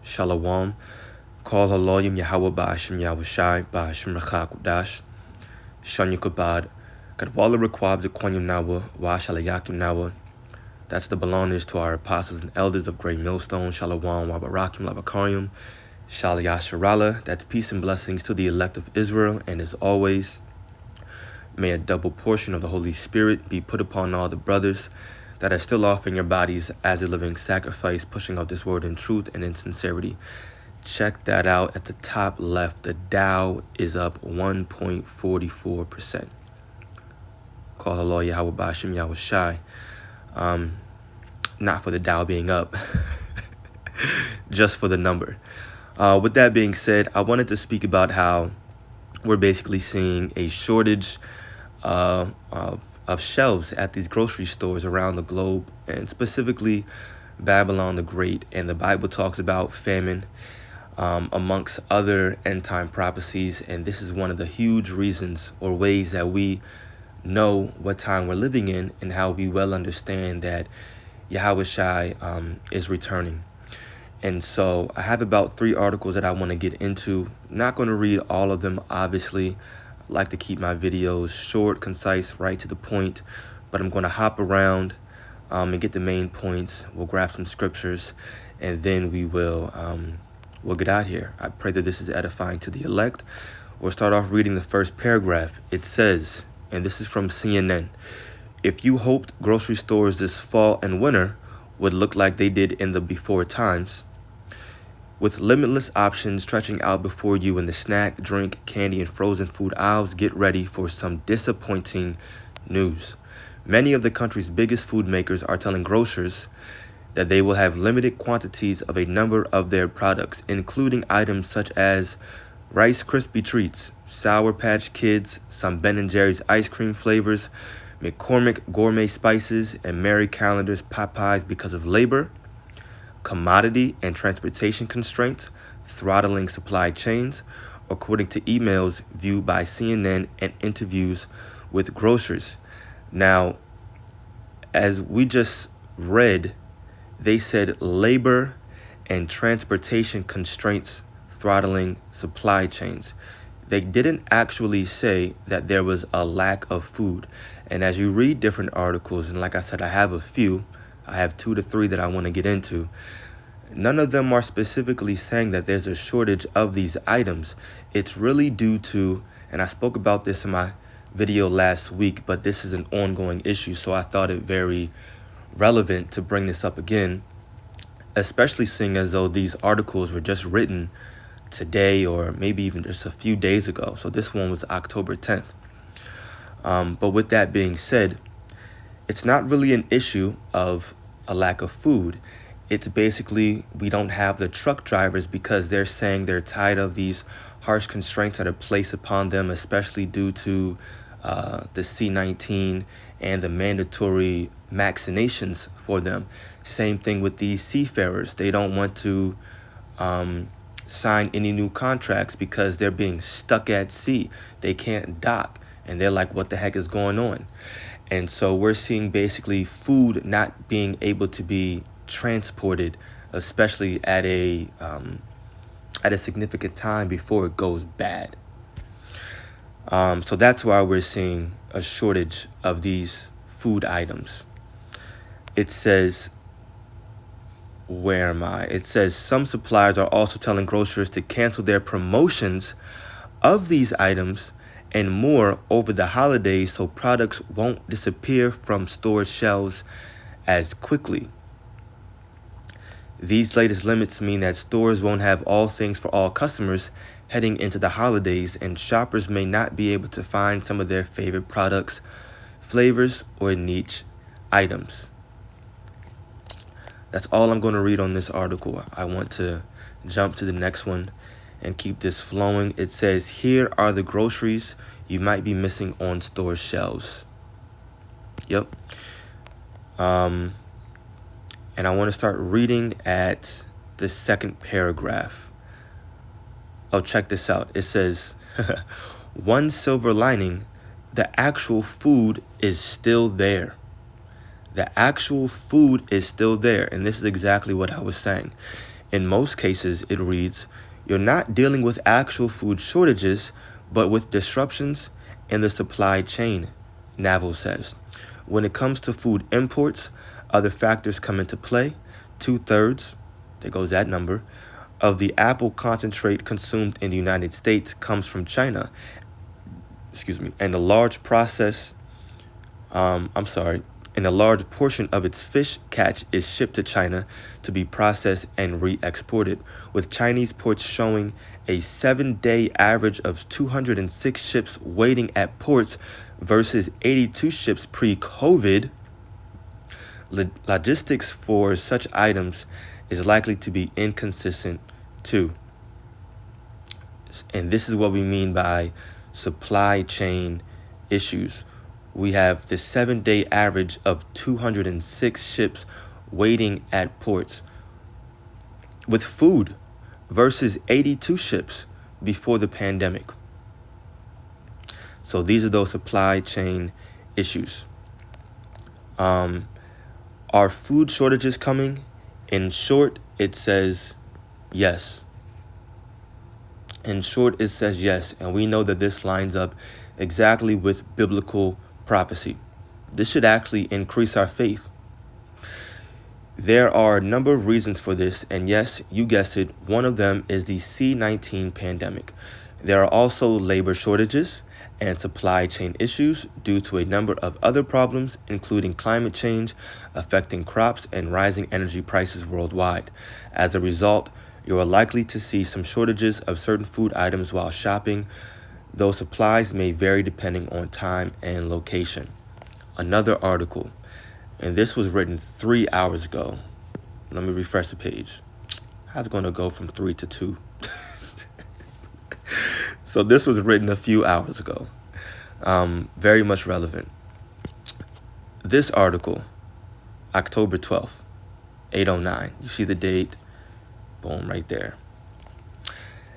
Shalom. Call Haloyim Yahweh Ba'ashem Yahushai Ba'ashem Rachak Shan Yukabad Kadwala Requab the Kwanyam Nawa Wa Shalayakim Nawa. That's the belongings to our apostles and elders of Great Millstone. Shalom Wa Barakim Labakarium. Shalayasharala. That's peace and blessings to the elect of Israel. And as always, may a double portion of the Holy Spirit be put upon all the brothers that are still offering your bodies as a living sacrifice, pushing out this word in truth and in sincerity. Check that out at the top left. The Dow is up 1.44%. Call Allah Yahweh Ba'ashem Yahushai. Not for the Dow being up, just for the number. With that being said, I wanted to speak about how we're basically seeing a shortage of shelves at these grocery stores around the globe, and specifically Babylon the Great. And the Bible talks about famine amongst other end-time prophecies, and this is one of the huge reasons or ways that we know what time we're living in and how we well understand that Yahweh Shai is returning. And so I have about 3 articles that I want to get into. Not going to read all of them, obviously. I like to keep my videos short, concise, right to the point. But I'm going to hop around and get the main points. We'll grab some scriptures, and then we'll get out here. I pray that this is edifying to the elect. We'll start off reading the first paragraph. It says, and this is from CNN, if you hoped grocery stores this fall and winter would look like they did in the before times, with limitless options stretching out before you in the snack, drink, candy, and frozen food aisles, get ready for some disappointing news. Many of the country's biggest food makers are telling grocers that they will have limited quantities of a number of their products, including items such as Rice Krispie Treats, Sour Patch Kids, some Ben & Jerry's ice cream flavors, McCormick Gourmet Spices, and Mary Calendar's Popeyes because of labor, commodity, and transportation constraints throttling supply chains, according to emails viewed by CNN and interviews with grocers. Now, as we just read, they said labor and transportation constraints throttling supply chains. They didn't actually say that there was a lack of food. And as you read different articles, and like I said, I have a few, I have 2 to 3 that I want to get into. None of them are specifically saying that there's a shortage of these items. It's really due to, and I spoke about this in my video last week, but this is an ongoing issue, so I thought it very relevant to bring this up again, especially seeing as though these articles were just written today or maybe even just a few days ago. So this one was October 10th. But with that being said, it's not really an issue of a lack of food. It's basically we don't have the truck drivers because they're saying they're tired of these harsh constraints that are placed upon them, especially due to the C-19 and the mandatory vaccinations for them. Same thing with these seafarers. They don't want to sign any new contracts because they're being stuck at sea. They can't dock, and they're like, what the heck is going on? And so we're seeing basically food not being able to be transported, especially at a significant time before it goes bad. So that's why we're seeing a shortage of these food items. It says, where am I? It says some suppliers are also telling grocers to cancel their promotions of these items and more over the holidays so products won't disappear from store shelves as quickly. These latest limits mean that stores won't have all things for all customers heading into the holidays, and shoppers may not be able to find some of their favorite products, flavors, or niche items. That's all I'm going to read on this article. I want to jump to the next one and keep this flowing. It says, here are the groceries you might be missing on store shelves. Yep. And I want to start reading at the second paragraph. Oh, check this out. It says, one silver lining, the actual food is still there. The actual food is still there. And this is exactly what I was saying. In most cases, it reads, you're not dealing with actual food shortages, but with disruptions in the supply chain, Navel says. When it comes to food imports, other factors come into play. 2/3, there goes that number, of the apple concentrate consumed in the United States comes from China. And a large and a large portion of its fish catch is shipped to China to be processed and re-exported, with Chinese ports showing a 7-day average of 206 ships waiting at ports versus 82 ships pre-COVID. Logistics for such items is likely to be inconsistent too. And this is what we mean by supply chain issues. We have the 7-day average of 206 ships waiting at ports with food versus 82 ships before the pandemic. So these are those supply chain issues. Are food shortages coming? In short, it says yes. In short, it says yes. And we know that this lines up exactly with biblical prophecy. This should actually increase our faith. There are a number of reasons for this, and yes, you guessed it, one of them is the C-19 pandemic. There are also labor shortages and supply chain issues due to a number of other problems, including climate change affecting crops and rising energy prices worldwide. As a result, you are likely to see some shortages of certain food items while shopping, though supplies may vary depending on time and location. Another article, and this was written 3 hours ago. Let me refresh the page. How's it going to go from 3 to 2? So this was written a few hours ago. Very much relevant. This article, October 12th, 8:09. You see the date? Boom, right there.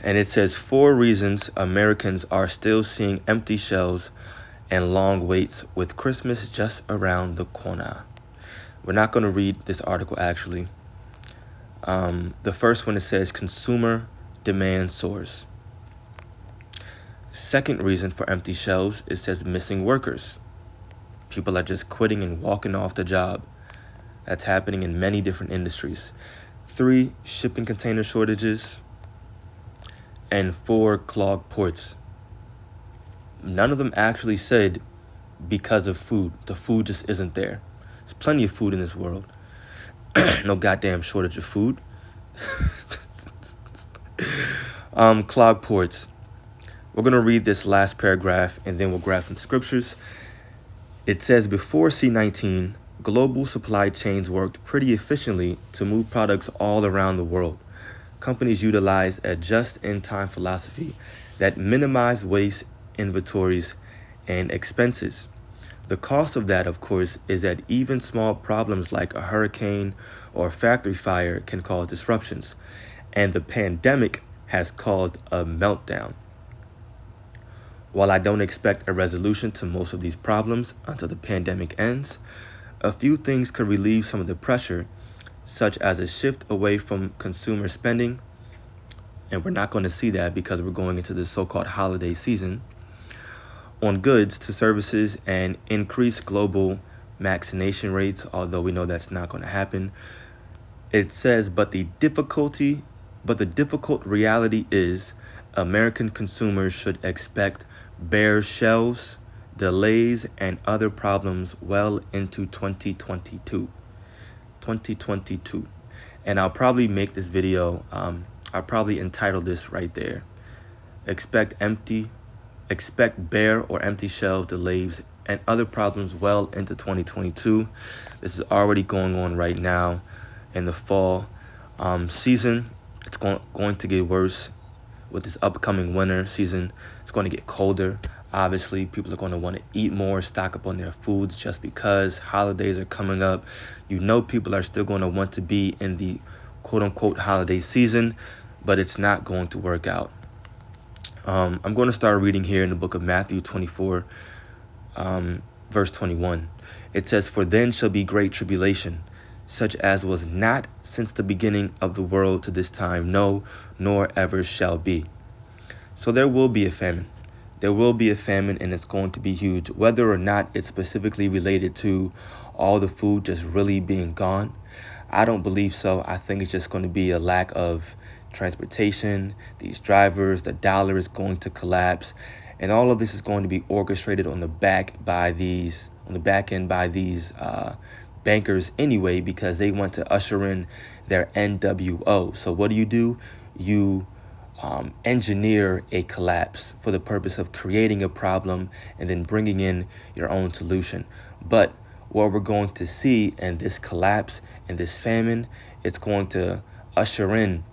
And it says 4 reasons Americans are still seeing empty shelves and long waits with Christmas just around the corner. We're not going to read this article, actually. The first one, it says consumer demand soars. Second reason for empty shelves, it says missing workers. People are just quitting and walking off the job. That's happening in many different industries. 3, shipping container shortages. And 4, clogged ports. None of them actually said because of food. The food just isn't there. There's plenty of food in this world. No goddamn shortage of food. Clogged ports. We're going to read this last paragraph and then we'll grab some scriptures. It says, before C-19, global supply chains worked pretty efficiently to move products all around the world. Companies utilized a just-in-time philosophy that minimized waste, inventories, and expenses. The cost of that, of course, is that even small problems like a hurricane or a factory fire can cause disruptions, and the pandemic has caused a meltdown. While I don't expect a resolution to most of these problems until the pandemic ends, a few things could relieve some of the pressure, such as a shift away from consumer spending, and we're not going to see that because we're going into the so-called holiday season, on goods to services and increased global vaccination rates, although we know that's not going to happen. It says, but the difficult reality is American consumers should expect bare shelves, delays, and other problems well into 2022. And I'll probably make this video, I'll probably entitle this right there. Expect bare or empty shelves, delays, and other problems well into 2022. This is already going on right now in the fall season. It's going to get worse with this upcoming winter season. It's going to get colder. Obviously, people are going to want to eat more, stock up on their foods just because holidays are coming up. You know, people are still going to want to be in the quote-unquote holiday season, but it's not going to work out. I'm going to start reading here in the book of Matthew 24, verse 21. It says, for then shall be great tribulation, such as was not since the beginning of the world to this time, no, nor ever shall be. So there will be a famine. There will be a famine, and it's going to be huge. Whether or not it's specifically related to all the food just really being gone, I don't believe so. I think it's just going to be a lack of transportation, these drivers, the dollar is going to collapse, and all of this is going to be orchestrated on the back end by these bankers anyway, because they want to usher in their NWO. So what do? You engineer a collapse for the purpose of creating a problem and then bringing in your own solution. But what we're going to see in this collapse and this famine, it's going to usher in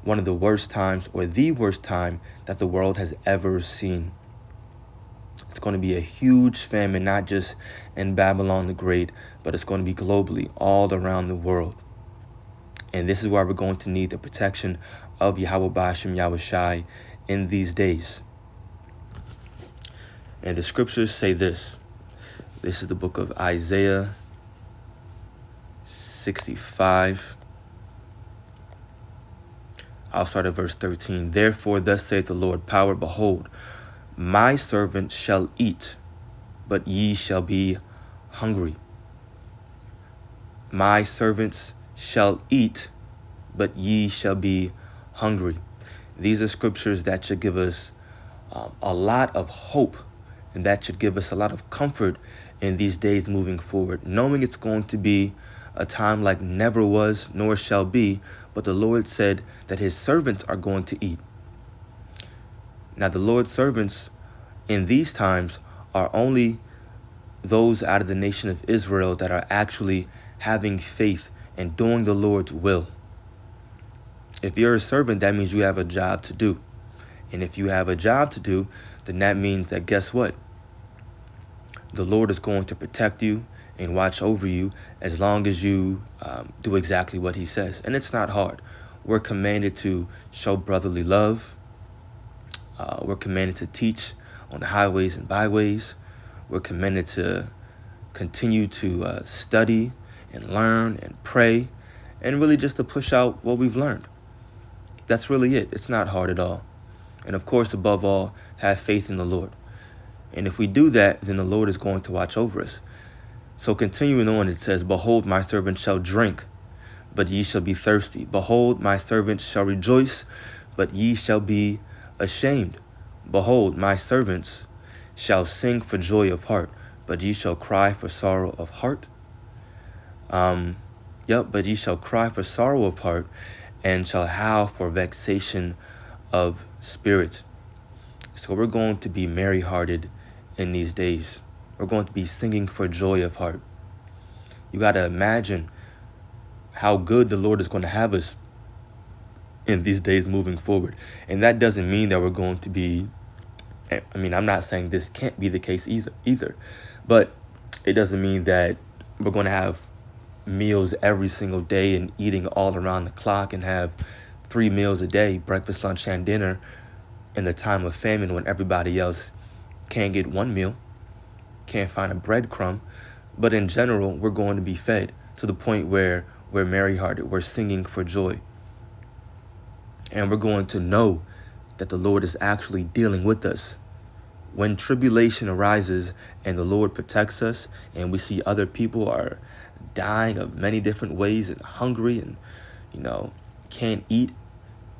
one of the worst times, or the worst time, that the world has ever seen. It's going to be a huge famine, not just in Babylon the Great, but it's going to be globally, all around the world. And this is why we're going to need the protection of Yahweh Ba'ashem Yahushai in these days. And the scriptures say this. This is the book of Isaiah 65. I'll start at verse 13. Therefore, thus saith the Lord, power, behold, my servant shall eat, but ye shall be hungry. My servants shall eat, but ye shall be hungry. These are scriptures that should give us a lot of hope, and that should give us a lot of comfort in these days moving forward, knowing it's going to be a time like never was nor shall be, but the Lord said that his servants are going to eat. Now, the Lord's servants in these times are only those out of the nation of Israel that are actually having faith and doing the Lord's will. If you're a servant, that means you have a job to do. And if you have a job to do, then that means that, guess what? The Lord is going to protect you and watch over you as long as you do exactly what he says. And it's not hard. We're commanded to show brotherly love. We're commanded to teach on the highways and byways. We're commanded to continue to study and learn and pray, and really just to push out what we've learned. That's really it. It's not hard at all. And of course, above all, have faith in the Lord. And if we do that, then the Lord is going to watch over us. So continuing on, it says, behold, my servant shall drink, but ye shall be thirsty. Behold, my servant shall rejoice, but ye shall be ashamed. Behold, my servants shall sing for joy of heart, but ye shall cry for sorrow of heart. But ye shall cry for sorrow of heart, and shall howl for vexation of spirit. So we're going to be merry-hearted in these days. We're going to be singing for joy of heart. You got to imagine how good the Lord is going to have us in these days moving forward. And that doesn't mean that we're going to be, I'm not saying this can't be the case either, but it doesn't mean that we're going to have meals every single day and eating all around the clock and have 3 meals a day, breakfast, lunch, and dinner, in the time of famine when everybody else can't get 1 meal, can't find a breadcrumb. But in general, we're going to be fed to the point where we're merry-hearted, we're singing for joy. And we're going to know that the Lord is actually dealing with us. When tribulation arises and the Lord protects us, and we see other people are dying of many different ways and hungry and, can't eat,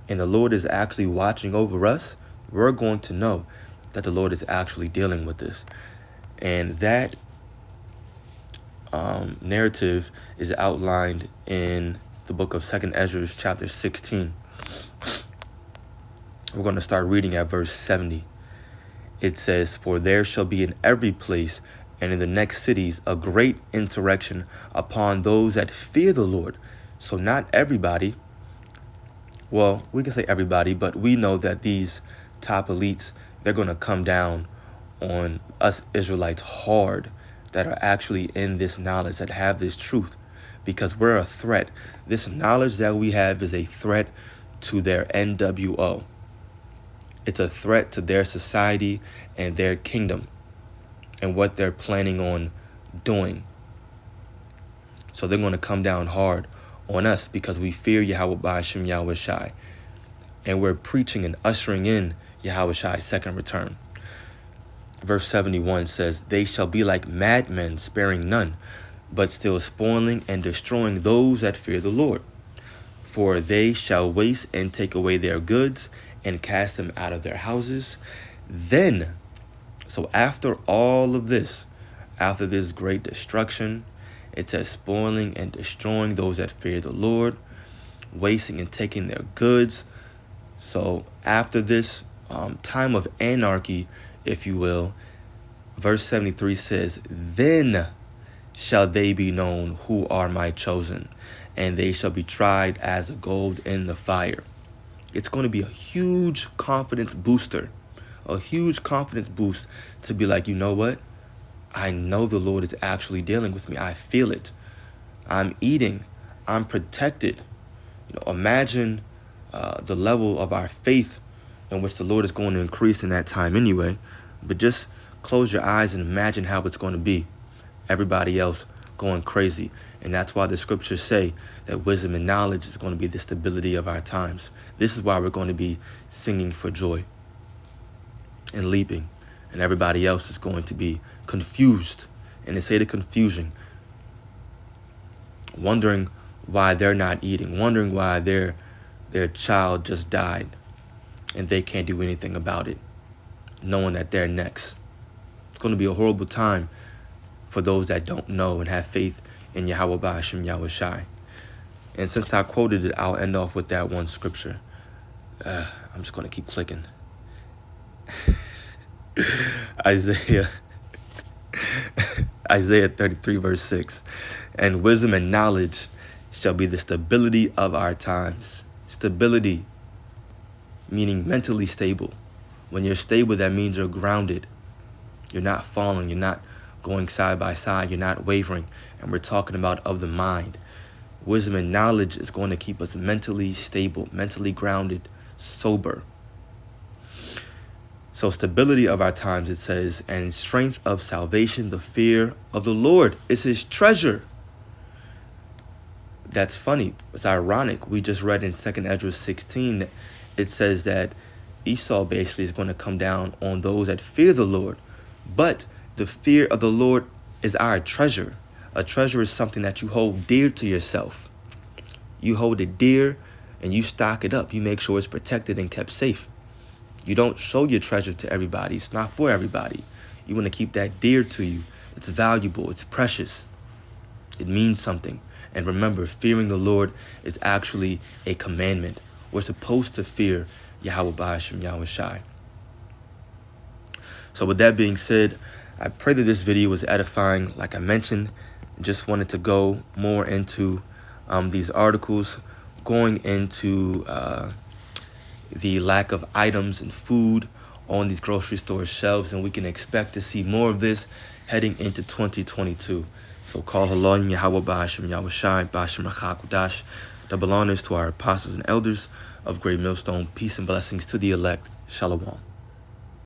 and the Lord is actually watching over us, we're going to know that the Lord is actually dealing with this. And that narrative is outlined in the book of 2 Ezra, chapter 16. We're going to start reading at verse 70. It says, for there shall be in every place and in the next cities a great insurrection upon those that fear the Lord. So not everybody. Well, we can say everybody, but we know that these top elites, they're going to come down on us Israelites hard, that are actually in this knowledge, that have this truth, because we're a threat. This knowledge that we have is a threat to their NWO. It's a threat to their society and their kingdom and what they're planning on doing. So they're going to come down hard on us because we fear Yahweh Ba'ashem Yahweh Shai. And we're preaching and ushering in Yahweh Shai's second return. Verse 71 says, they shall be like madmen, sparing none, but still spoiling and destroying those that fear the Lord. For they shall waste and take away their goods and cast them out of their houses. Then, so after all of this, after this great destruction, it says spoiling and destroying those that fear the Lord, wasting and taking their goods. So after this time of anarchy, if you will, verse 73 says, then shall they be known who are my chosen, and they shall be tried as gold in the fire. It's going to be a huge confidence booster, a huge confidence boost to be like, you know what? I know the Lord is actually dealing with me. I feel it. I'm eating. I'm protected. Imagine the level of our faith in which the Lord is going to increase in that time anyway. But just close your eyes and imagine how it's going to be. Everybody else going crazy. And that's why the scriptures say that wisdom and knowledge is going to be the stability of our times. This is why we're going to be singing for joy and leaping. And everybody else is going to be confused. And they say the confusion. Wondering why they're not eating. Wondering why their child just died. And they can't do anything about it. Knowing that they're next. It's going to be a horrible time for those that don't know and have faith in Yahweh Ba'ashem Yahweh Shai. And since I quoted it, I'll end off with that one scripture. I'm just going to keep clicking. Isaiah 33 verse 6. And wisdom and knowledge shall be the stability of our times. Stability, meaning mentally stable. When you're stable, that means you're grounded. You're not falling. You're not going side by side. You're not wavering. And we're talking about of the mind. Wisdom and knowledge is going to keep us mentally stable, mentally grounded, sober. So stability of our times, it says, and strength of salvation, the fear of the Lord is his treasure. That's funny. It's ironic. We just read in 2 Ezra 16 that it says that Esau basically is going to come down on those that fear the Lord. But the fear of the Lord is our treasure. A treasure is something that you hold dear to yourself. You hold it dear and you stock it up. You make sure it's protected and kept safe. You don't show your treasure to everybody. It's not for everybody. You want to keep that dear to you. It's valuable. It's precious. It means something. And remember, fearing the Lord is actually a commandment. We're supposed to fear Yahweh Ba'ashem Yahweh Shai. So with that being said, I pray that this video was edifying. Like I mentioned, just wanted to go more into these articles, going into the lack of items and food on these grocery store shelves, and we can expect to see more of this heading into 2022. So call Halohim Yahweh Ba'ashem Yahweh Shai Ba'ashem Rachakudash. Double honors to our apostles and elders of Great Millstone. Peace and blessings to the elect. Shalom.